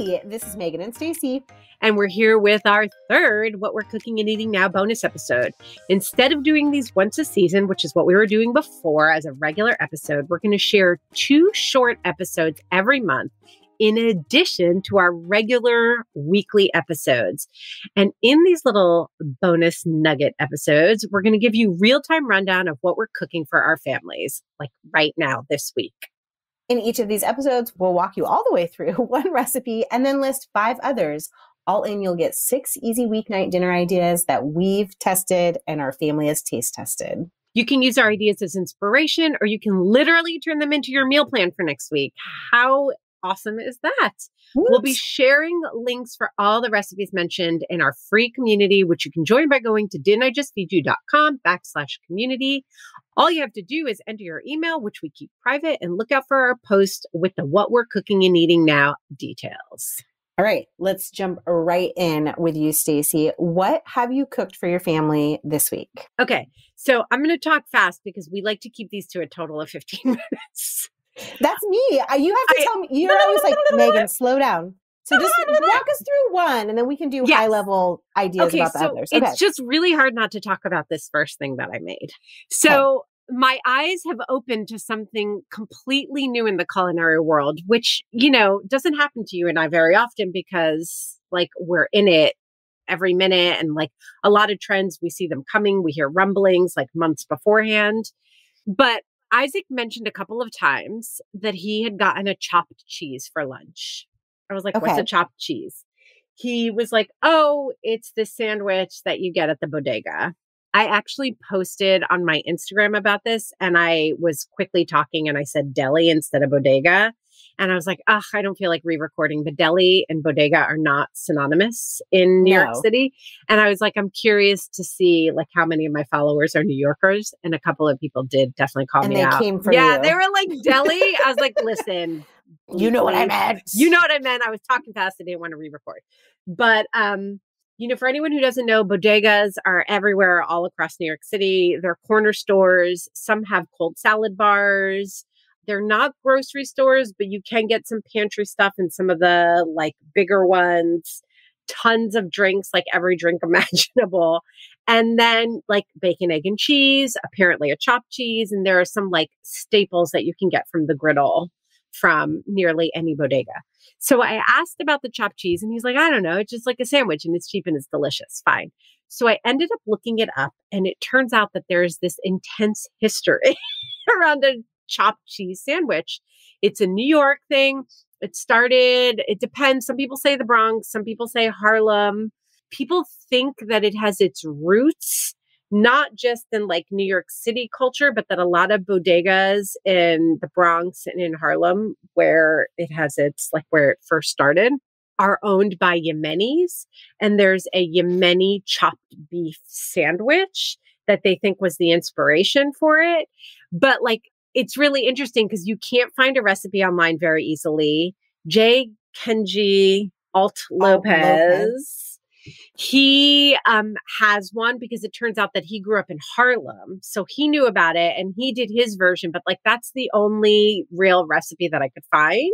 Hey, this is Megan and Stacy. And we're here with our third What We're Cooking and Eating Now bonus episode. Instead of doing these once a season, which is what we were doing before as a regular episode, we're going to share 2 short episodes every month in addition to our regular weekly episodes. And in these little bonus nugget episodes, we're going to give you real-time rundown of what we're cooking for our families, like right now this week. In each of these episodes, we'll walk you all the way through one recipe and then list 5 others. All in, you'll get 6 easy weeknight dinner ideas that we've tested and our family has taste tested. You can use our ideas as inspiration, or you can literally turn them into your meal plan for next week. How awesome is that? What? We'll be sharing links for all the recipes mentioned in our free community, which you can join by going to didn'tijustfeedyou.com/community. All you have to do is enter your email, which we keep private, and look out for our post with the What We're Cooking and Eating Now details. All right, let's jump right in with you, Stacy. What have you cooked for your family this week? Okay, so I'm going to talk fast because we like to keep these to a total of 15 minutes. That's me. You have to tell me. You're always like, Megan, slow down. So just walk us through one, and then we can do high-level ideas about the others. Okay. It's just really hard not to talk about this first thing that I made. So my eyes have opened to something completely new in the culinary world, which, you know, doesn't happen to you and I very often because, like, we're in it every minute. And, like, a lot of trends, we see them coming. We hear rumblings, like, months beforehand. But Isaac mentioned a couple of times that he had gotten a chopped cheese for lunch. I was like, what's a chopped cheese? He was like, oh, it's the sandwich that you get at the bodega. I actually posted on my Instagram about this, and I was quickly talking and I said deli instead of bodega. And I was like, I don't feel like re-recording, but deli and bodega are not synonymous in New York City. And I was like, I'm curious to see like how many of my followers are New Yorkers. And a couple of people did definitely call me out. And they came for you. Yeah, they were like, deli? I was like, listen. You know what I meant. You know what I meant. I was talking fast. I didn't want to re-record. But, you know, for anyone who doesn't know, bodegas are everywhere all across New York City. They're corner stores. Some have cold salad bars. They're not grocery stores, but you can get some pantry stuff in some of the like bigger ones. Tons of drinks, like every drink imaginable. And then like bacon, egg, and cheese, apparently a chopped cheese. And there are some like staples that you can get from the griddle from nearly any bodega. So I asked about the chopped cheese and he's like, I don't know. It's just like a sandwich and it's cheap and it's delicious. Fine. So I ended up looking it up and it turns out that there's this intense history around a chopped cheese sandwich. It's a New York thing. It depends. Some people say the Bronx. Some people say Harlem. People think that it has its roots not just in like New York City culture, but that a lot of bodegas in the Bronx and in Harlem, where it has its like where it first started, are owned by Yemenis. And there's a Yemeni chopped beef sandwich that they think was the inspiration for it. But like, it's really interesting because you can't find a recipe online very easily. J. Kenji Alt Lopez. He has one because it turns out that he grew up in Harlem. So he knew about it and he did his version. But like, that's the only real recipe that I could find.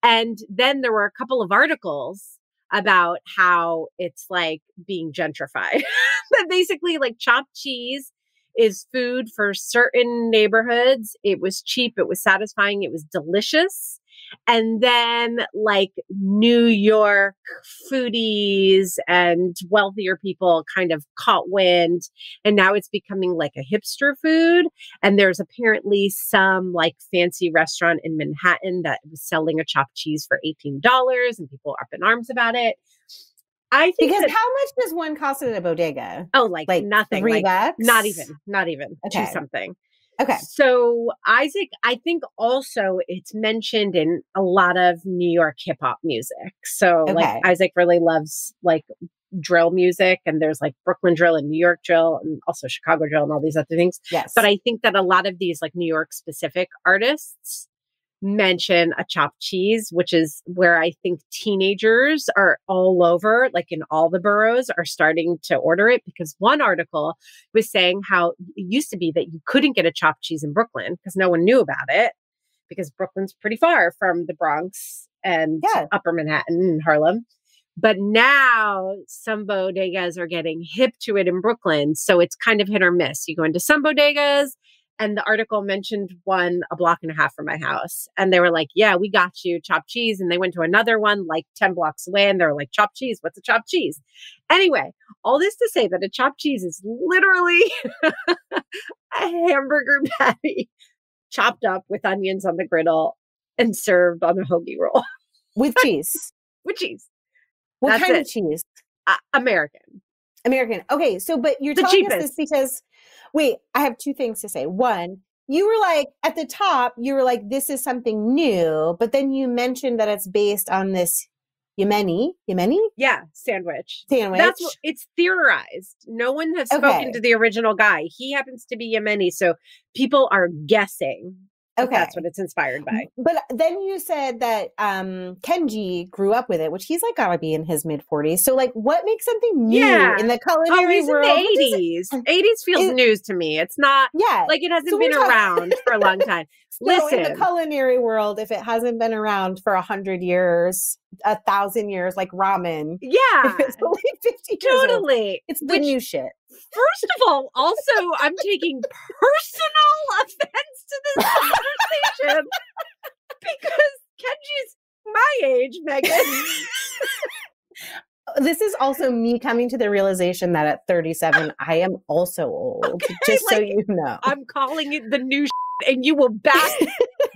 And then there were a couple of articles about how it's like being gentrified. But basically like chopped cheese is food for certain neighborhoods. It was cheap. It was satisfying. It was delicious. And then like New York foodies and wealthier people kind of caught wind. And now it's becoming like a hipster food. And there's apparently some like fancy restaurant in Manhattan that was selling a chopped cheese for $18 and people are up in arms about it. I think because how much does one cost at a bodega? Oh, like nothing. $3? Like, not even. Okay. 2 something. Okay. So Isaac, I think also it's mentioned in a lot of New York hip hop music. So like Isaac really loves like drill music and there's like Brooklyn drill and New York drill and also Chicago drill and all these other things. Yes. But I think that a lot of these like New York specific artists mention a chopped cheese, which is where I think teenagers are all over, like in all the boroughs, are starting to order it. Because one article was saying how it used to be that you couldn't get a chopped cheese in Brooklyn because no one knew about it, because Brooklyn's pretty far from the Bronx and Yeah. Upper Manhattan and Harlem. But now some bodegas are getting hip to it in Brooklyn. So it's kind of hit or miss. You go into some bodegas, and the article mentioned one a block and a half from my house. And they were like, yeah, we got you chopped cheese. And they went to another one like 10 blocks away, and they were like, chopped cheese? What's a chopped cheese? Anyway, all this to say that a chopped cheese is literally a hamburger patty chopped up with onions on the griddle and served on a hoagie roll. With cheese. With cheese. What That's kind it. of cheese? American. Okay, so but you're The telling cheapest. us this because, wait, I have two things to say. One, you were like, at the top, you were like, this is something new, but then you mentioned that it's based on this Yemeni? Yeah, sandwich. Sandwich. That's what it's theorized. No one has spoken to the original guy. He happens to be Yemeni, so people are guessing. Okay. That's what it's inspired by. But then you said that Kenji grew up with it, which he's like gotta be in his mid-40s. So like what makes something new in the culinary world? In the 80s. 80s feels news to me. It's not like it hasn't been around for a long time. Listen. In the culinary world, if it hasn't been around for 100 years, 1,000 years, like ramen. Yeah. It's only 50 years old. It's the new shit. First of all, also, I'm taking personal offense to this conversation because Kenji's my age, Megan. This is also me coming to the realization that at 37, I am also old. Okay, just so you know. I'm calling it the new and you will back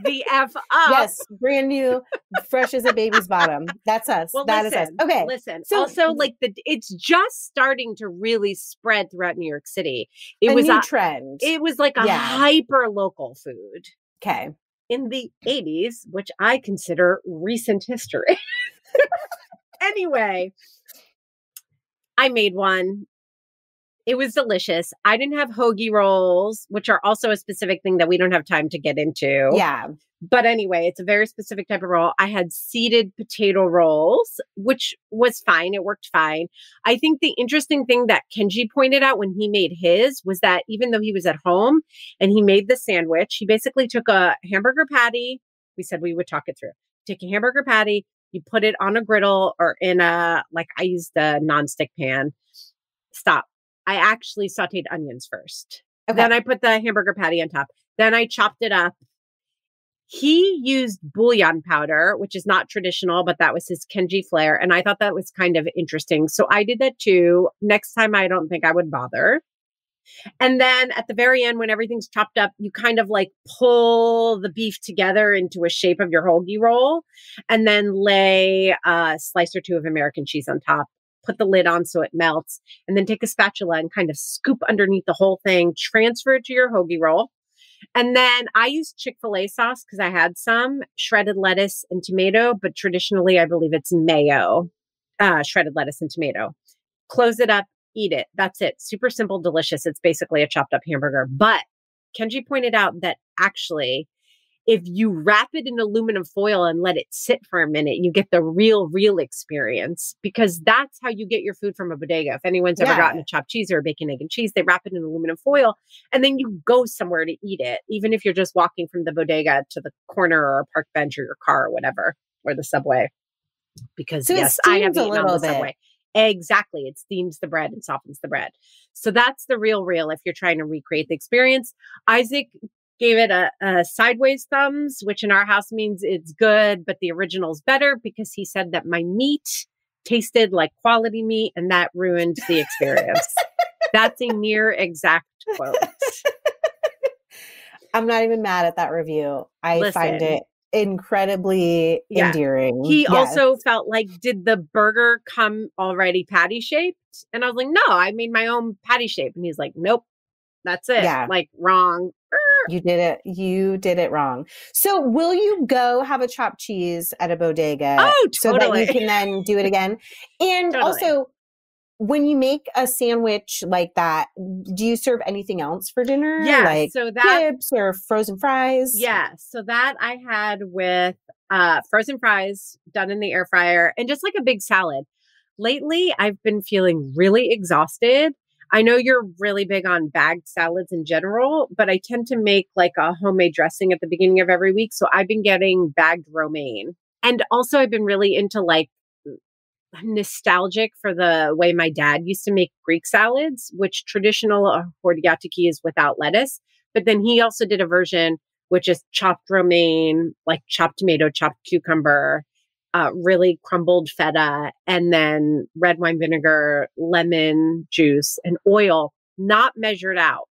the F up. Yes, brand new, fresh as a baby's bottom. That's us. Well, that is us. Okay. Listen. So, also, like it's just starting to really spread throughout New York City. It was a new trend. It was like a hyper local food. Okay. In the 80s, which I consider recent history. Anyway, I made one. It was delicious. I didn't have hoagie rolls, which are also a specific thing that we don't have time to get into. Yeah. But anyway, it's a very specific type of roll. I had seeded potato rolls, which was fine. It worked fine. I think the interesting thing that Kenji pointed out when he made his was that even though he was at home and he made the sandwich, he basically took a hamburger patty. We said we would talk it through. Take a hamburger patty, you put it on a griddle or in I used a nonstick pan. Stop. I actually sauteed onions first. Okay. Then I put the hamburger patty on top. Then I chopped it up. He used bouillon powder, which is not traditional, but that was his Kenji flair. And I thought that was kind of interesting. So I did that too. Next time, I don't think I would bother. And then at the very end, when everything's chopped up, you kind of like pull the beef together into a shape of your hoagie roll and then lay a slice or two of American cheese on top. Put the lid on so it melts, and then take a spatula and kind of scoop underneath the whole thing, transfer it to your hoagie roll. And then I used Chick-fil-A sauce because I had some shredded lettuce and tomato, but traditionally I believe it's mayo, shredded lettuce and tomato. Close it up, eat it. That's it. Super simple, delicious. It's basically a chopped up hamburger. But Kenji pointed out that actually, if you wrap it in aluminum foil and let it sit for a minute, you get the real experience, because that's how you get your food from a bodega. If anyone's ever gotten a chopped cheese or a bacon, egg, and cheese, they wrap it in aluminum foil and then you go somewhere to eat it. Even if you're just walking from the bodega to the corner or a park bench or your car or whatever, or the subway. Because so yes, I have eaten on the subway. Exactly. It steams the bread and softens the bread. So that's the real if you're trying to recreate the experience. Isaac gave it a sideways thumbs, which in our house means it's good, but the original's better, because he said that my meat tasted like quality meat and that ruined the experience. That's a near exact quote. I'm not even mad at that review. I find it incredibly endearing. He also felt like, did the burger come already patty shaped? And I was like, no, I made my own patty shape. And he's like, nope, that's it. Yeah. Like, wrong. You did it wrong. So will you go have a chopped cheese at a bodega? Oh, totally. So that you can then do it again? And also, when you make a sandwich like that, do you serve anything else for dinner? Yeah. Like so that, chips or frozen fries? Yeah. So that I had with frozen fries done in the air fryer and just like a big salad. Lately, I've been feeling really exhausted. I know you're really big on bagged salads in general, but I tend to make like a homemade dressing at the beginning of every week. So I've been getting bagged romaine. And also I've been really into like I'm nostalgic for the way my dad used to make Greek salads, which traditional hordiatiki is without lettuce. But then he also did a version which is chopped romaine, like chopped tomato, chopped cucumber, really crumbled feta, and then red wine vinegar, lemon juice, and oil, not measured out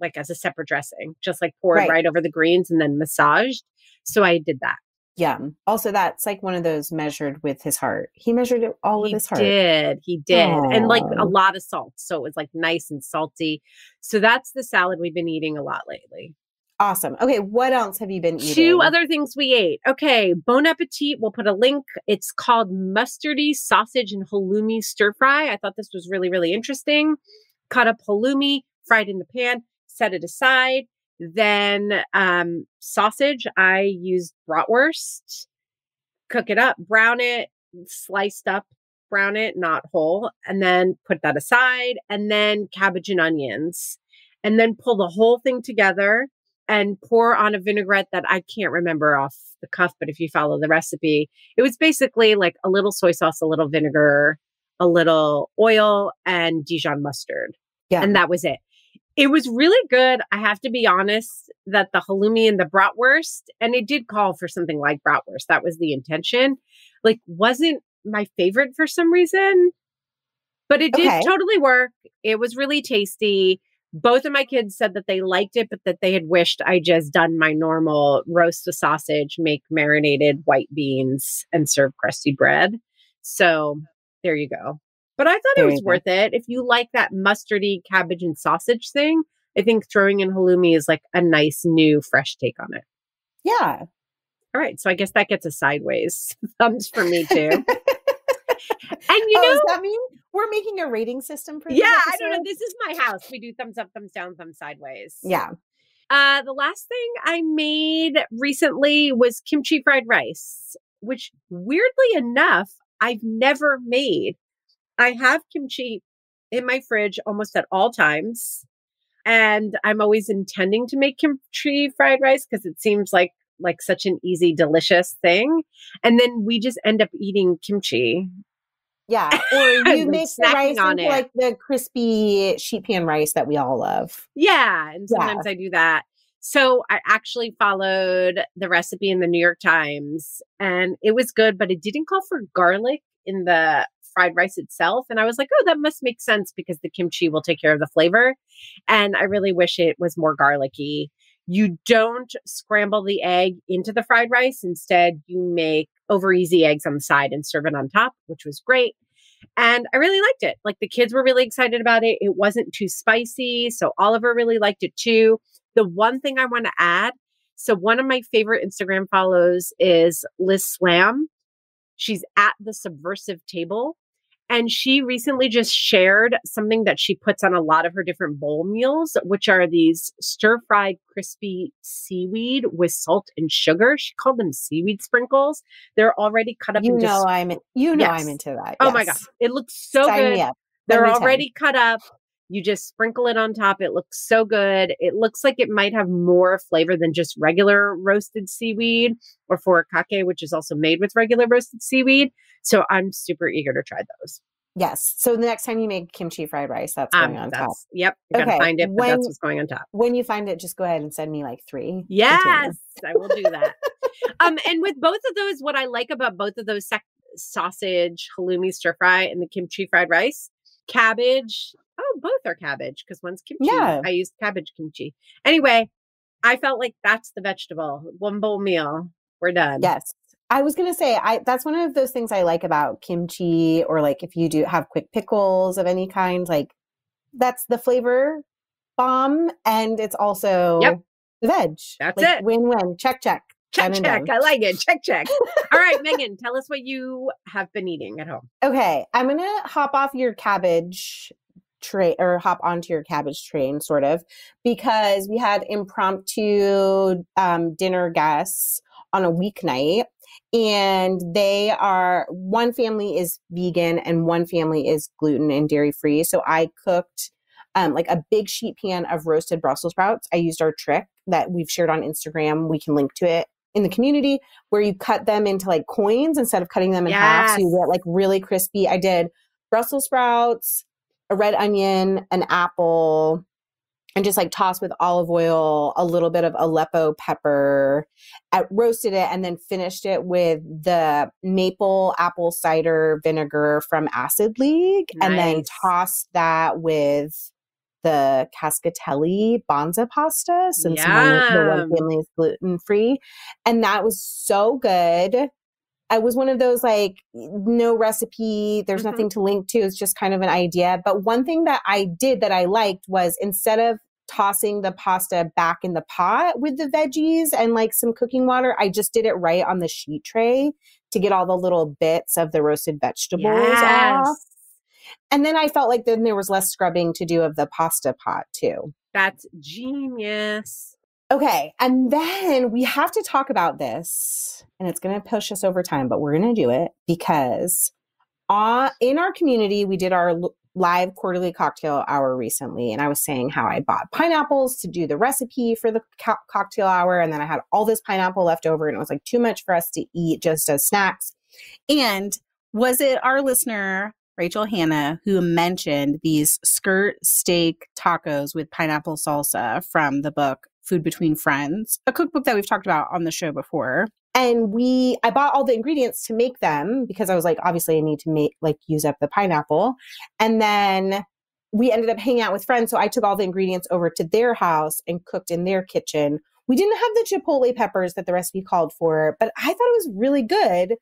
like as a separate dressing, just like poured right over the greens and then massaged. So I did that. Yeah. Also, that's like one of those measured with his heart. He measured it all with his heart. He did. Aww. And like a lot of salt. So it was like nice and salty. So that's the salad we've been eating a lot lately. Awesome. Okay. What else have you been eating? 2 other things we ate. Okay. Bon appetit. We'll put a link. It's called Mustardy sausage and halloumi stir fry. I thought this was really, really interesting. Cut up halloumi, fried in the pan, set it aside. Then sausage, I used bratwurst, cook it up, brown it, sliced up, brown it, not whole, and then put that aside. And then cabbage and onions. And then pull the whole thing together and pour on a vinaigrette that I can't remember off the cuff, but if you follow the recipe, it was basically like a little soy sauce, a little vinegar, a little oil, and Dijon mustard. Yeah. And that was it. It was really good. I have to be honest that the halloumi and the bratwurst, and it did call for something like bratwurst. That was the intention. Like, wasn't my favorite for some reason, but it did totally work. It was really tasty. Both of my kids said that they liked it, but that they had wished I just done my normal roast the sausage, make marinated white beans, and serve crusty bread. So there you go. But I thought it was worth it. If you like that mustardy cabbage and sausage thing, I think throwing in halloumi is like a nice new fresh take on it. Yeah. All right. So I guess that gets a sideways thumbs for me too. And you know, does that mean we're making a rating system for this episode? I don't know. This is my house. We do thumbs up, thumbs down, thumbs sideways. Yeah. The last thing I made recently was kimchi fried rice, which weirdly enough, I've never made. I have kimchi in my fridge almost at all times. And I'm always intending to make kimchi fried rice because it seems like such an easy, delicious thing. And then we just end up eating kimchi. Yeah. Or you make the rice into like the crispy sheet pan rice that we all love. Yeah. And sometimes I do that. So I actually followed the recipe in the New York Times and it was good, but it didn't call for garlic in the fried rice itself. And I was like, oh, that must make sense because the kimchi will take care of the flavor. And I really wish it was more garlicky. You don't scramble the egg into the fried rice. Instead, you make over easy eggs on the side and serve it on top, which was great. And I really liked it. Like the kids were really excited about it. It wasn't too spicy. So Oliver really liked it too. The one thing I want to add. So one of my favorite Instagram follows is Liz Slam. She's at the Subversive Table. And she recently just shared something that she puts on a lot of her different bowl meals, which are these stir-fried crispy seaweed with salt and sugar. She called them seaweed sprinkles. They're already cut up. I'm into that. Oh my God. It looks so good. Me up. They're already cut up. You just sprinkle it on top. It looks so good. It looks like it might have more flavor than just regular roasted seaweed or furikake, which is also made with regular roasted seaweed. So I'm super eager to try those. Yes. So the next time you make kimchi fried rice, that's going on top. Yep. You gotta find it, but that's what's going on top. When you find it, just go ahead and send me like 3. Yes, I will do that. And with both of those, what I like about both of those sausage, halloumi stir fry, and the kimchi fried rice, cabbage. Oh, both are cabbage because one's kimchi. Yeah. I used cabbage kimchi. Anyway, I felt like that's the vegetable. One bowl meal. We're done. Yes. I was going to say, that's one of those things I like about kimchi, or like if you do have quick pickles of any kind, like that's the flavor bomb. And it's also the veg. That's like, it. Win-win. Check. Check. I like it. Check. All right, Megan, tell us what you have been eating at home. Okay. I'm going to hop off your cabbage tray, or hop onto your cabbage train, sort of, because we had impromptu dinner guests on a weeknight, and one family is vegan and one family is gluten and dairy free. So I cooked like a big sheet pan of roasted Brussels sprouts. I used our trick that we've shared on Instagram. We can link to it in the community where you cut them into like coins instead of cutting them in half. So you get like really crispy. I did Brussels sprouts, a red onion, an apple, and just like tossed with olive oil, a little bit of Aleppo pepper. I roasted it and then finished it with the maple apple cider vinegar from Acid League. Nice. And then tossed that with the cascatelli bonza pasta, since the one family is gluten-free. And that was so good. I was one of those like, no recipe, there's nothing to link to. It's just kind of an idea. But one thing that I did that I liked was, instead of tossing the pasta back in the pot with the veggies and like some cooking water, I just did it right on the sheet tray to get all the little bits of the roasted vegetables off. And then I felt like then there was less scrubbing to do of the pasta pot too. That's genius. Okay. And then we have to talk about this, and it's going to push us over time, but we're going to do it because in our community, we did our live quarterly cocktail hour recently. And I was saying how I bought pineapples to do the recipe for the cocktail hour. And then I had all this pineapple left over, and it was like too much for us to eat just as snacks. And was it our listener, Rachel Hanna, who mentioned these skirt steak tacos with pineapple salsa from the book Food Between Friends, a cookbook that we've talked about on the show before? And I bought all the ingredients to make them because I was like, obviously I need to use up the pineapple. And then we ended up hanging out with friends. So I took all the ingredients over to their house and cooked in their kitchen. We didn't have the chipotle peppers that the recipe called for, but I thought it was really good.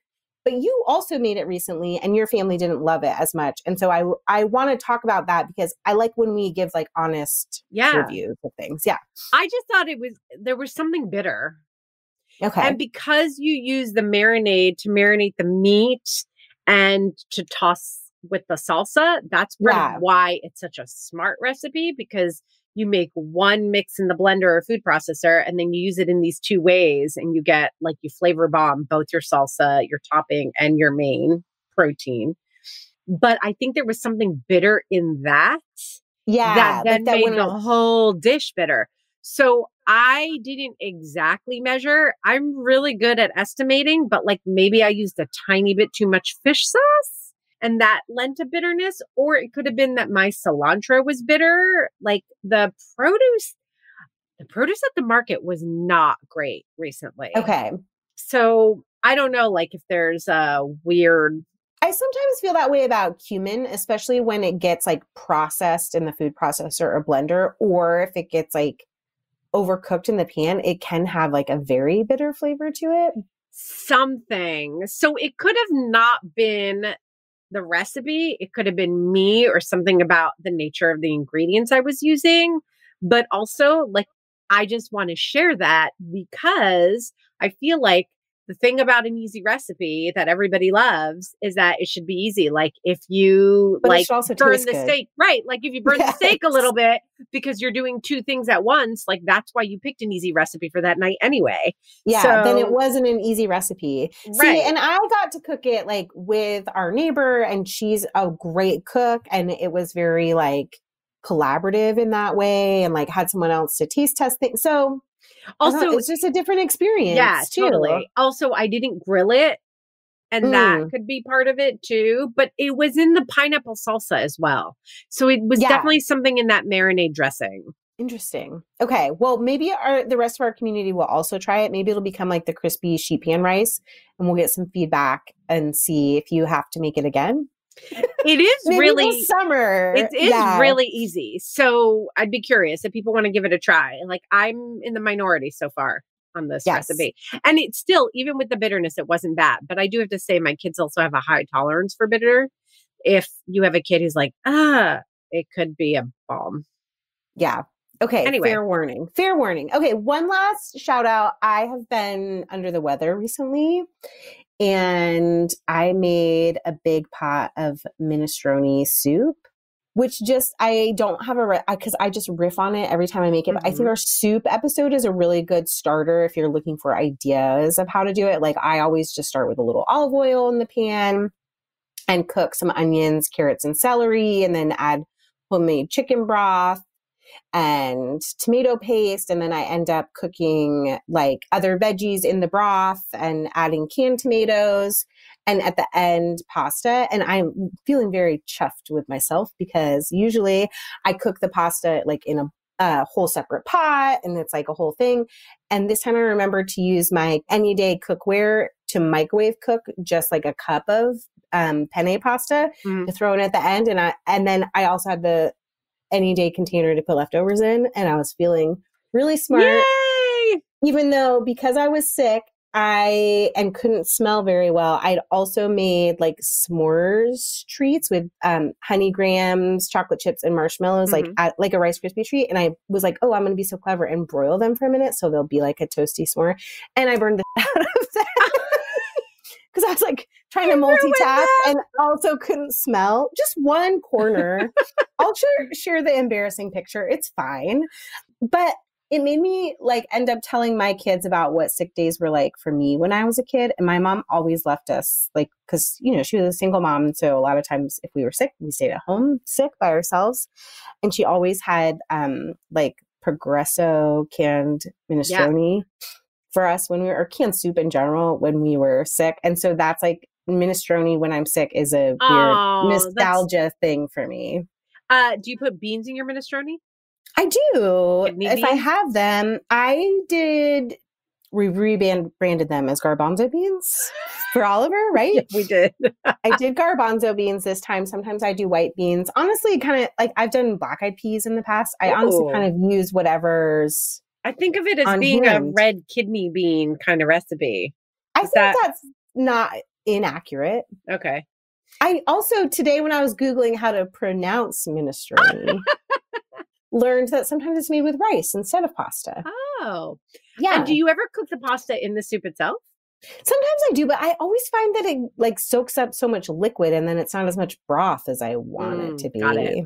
But you also made it recently and your family didn't love it as much. And so I want to talk about that because I like when we give like honest reviews of things. Yeah. I just thought there was something bitter. Okay. And because you use the marinade to marinate the meat and to toss with the salsa, that's part of why it's such a smart recipe, because you make one mix in the blender or food processor and then you use it in these two ways and you get like you flavor bomb both your salsa, your topping, and your main protein. But I think there was something bitter in that. Yeah. That then made the whole dish bitter. So I didn't exactly measure. I'm really good at estimating, but like maybe I used a tiny bit too much fish sauce and that lent a bitterness, or it could have been that my cilantro was bitter. Like the produce at the market was not great recently. Okay. So I don't know, like if there's a weird... I sometimes feel that way about cumin, especially when it gets like processed in the food processor or blender, or if it gets like overcooked in the pan, it can have like a very bitter flavor to it. Something. So it could have not been the recipe. It could have been me or something about the nature of the ingredients I was using. But also, like, I just want to share that because I feel like the thing about an easy recipe that everybody loves is that it should be easy. Like if you burn the steak, right? Like if you burn the steak a little bit because you're doing two things at once, like that's why you picked an easy recipe for that night anyway. Yeah. So, then it wasn't an easy recipe. Right. See, and I got to cook it like with our neighbor, and she's a great cook. And it was very like collaborative in that way, and like had someone else to taste test things. So also, it's just a different experience. Yeah, too. Totally. Also, I didn't grill it, and that could be part of it too. But it was in the pineapple salsa as well. So it was definitely something in that marinade dressing. Interesting. Okay. Well, maybe the rest of our community will also try it. Maybe it'll become like the crispy sheet pan rice, and we'll get some feedback and see if you have to make it again. It is really this summer. It is really easy. So I'd be curious if people want to give it a try. Like I'm in the minority so far on this recipe. And it's still, even with the bitterness, it wasn't bad. But I do have to say my kids also have a high tolerance for bitter. If you have a kid who's like, it could be a bomb. Yeah. Okay. Anyway. Fair warning. Fair warning. Okay. One last shout out. I have been under the weather recently. And I made a big pot of minestrone soup, which I don't have because I just riff on it every time I make it. But I think our soup episode is a really good starter if you're looking for ideas of how to do it. Like I always just start with a little olive oil in the pan and cook some onions, carrots, and celery, and then add homemade chicken broth. and tomato paste. And then I end up cooking like other veggies in the broth and adding canned tomatoes. And at the end, pasta. And I'm feeling very chuffed with myself because usually I cook the pasta like in a whole separate pot and it's like a whole thing. And this time I remembered to use my any day cookware to microwave cook just like a cup of penne pasta to throw in at the end. And then I also had the any day container to put leftovers in. And I was feeling really smart. Yay! Even though because I was sick, and couldn't smell very well. I'd also made like s'mores treats with honey grahams, chocolate chips, and marshmallows, like a Rice Krispie treat. And I was like, oh, I'm going to be so clever and broil them for a minute so they'll be like a toasty s'more. And I burned the out of that because I was like trying to multitask and also couldn't smell just one corner. I'll share the embarrassing picture. It's fine, but it made me like end up telling my kids about what sick days were like for me when I was a kid. And my mom always left us like, cause you know, she was a single mom. And so a lot of times if we were sick, we stayed at home sick by ourselves. And she always had like Progresso canned minestrone for us when we were, or canned soup in general when we were sick. And so that's like minestrone when I'm sick is a weird nostalgia thing for me. Do you put beans in your minestrone? I do. Kidney if beans? I have them, we rebranded them as garbanzo beans for Oliver, right? Yeah, we did. I did garbanzo beans this time. Sometimes I do white beans. Honestly, kind of like I've done black-eyed peas in the past. I honestly kind of use whatever's I think of it as being a red kidney bean kind of recipe. I think that's not inaccurate. Okay. I also, today when I was Googling how to pronounce minestrone, learned that sometimes it's made with rice instead of pasta. Oh. Yeah. And do you ever cook the pasta in the soup itself? Sometimes I do, but I always find that it like soaks up so much liquid and then it's not as much broth as I want it to be. Got it.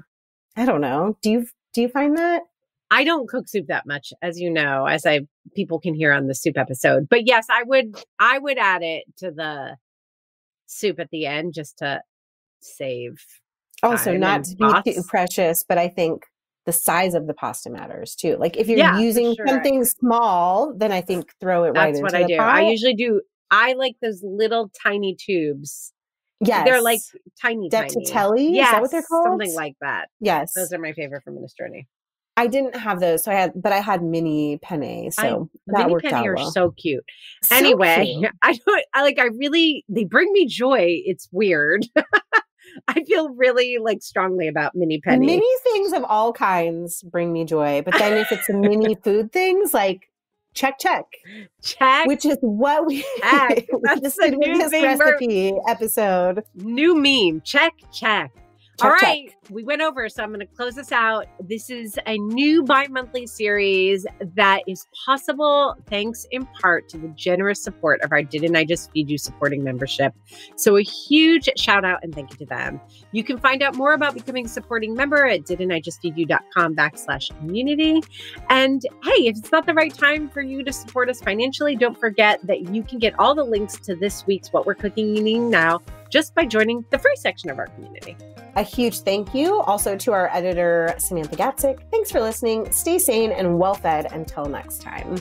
I don't know. Do you find that? I don't cook soup that much, as you know, people can hear on the soup episode. But yes, I would add it to the soup at the end just to save. Also, not to be too precious, but I think the size of the pasta matters too. Like if you're using something small, then I think throw it right into the pot. That's what I do. I usually do. I like those little tiny tubes. Yes. They're like tiny. Dettatelli? Yes, is that what they're called? Something like that. Yes. Those are my favorite for minestrone. I didn't have those, so I had mini penne, so that worked out well. Mini penne are so cute. So anyway, cute. They bring me joy. It's weird. I feel really like strongly about mini penne. Mini things of all kinds bring me joy, but then if it's a mini food things, like check, which is what we That's the new this recipe episode. New meme. Check. All right, we went over, so I'm going to close this out. This is a new bi-monthly series that is possible thanks in part to the generous support of our Didn't I Just Feed You supporting membership. So a huge shout out and thank you to them. You can find out more about becoming a supporting member at didn'tijustfeedyou.com/community. And hey, if it's not the right time for you to support us financially, don't forget that you can get all the links to this week's What We're Cooking and Eating Now just by joining the free section of our community. A huge thank you also to our editor, Samantha Gatzik. Thanks for listening. Stay sane and well-fed until next time.